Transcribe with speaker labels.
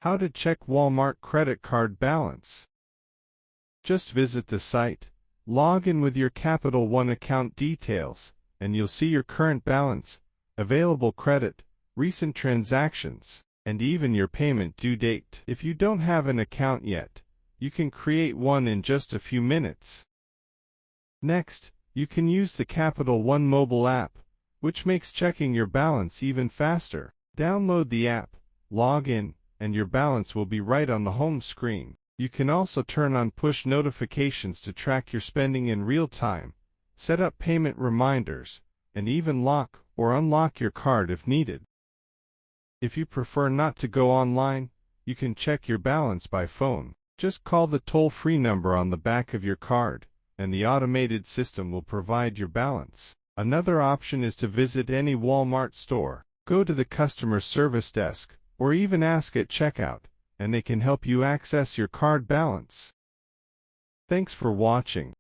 Speaker 1: How to check Walmart credit card balance. Just visit the site, log in with your Capital One account details, and you'll see your current balance, available credit, recent transactions, and even your payment due date. If you don't have an account yet, you can create one in just a few minutes. Next, you can use the Capital One mobile app, which makes checking your balance even faster. Download the app, log in, and your balance will be right on the home screen. You can also turn on push notifications to track your spending in real time, set up payment reminders, and even lock or unlock your card if needed. If you prefer not to go online, you can check your balance by phone. Just call the toll-free number on the back of your card, and the automated system will provide your balance. Another option is to visit any Walmart store. Go to the customer service desk, or even ask at checkout, and they can help you access your card balance. Thanks for watching.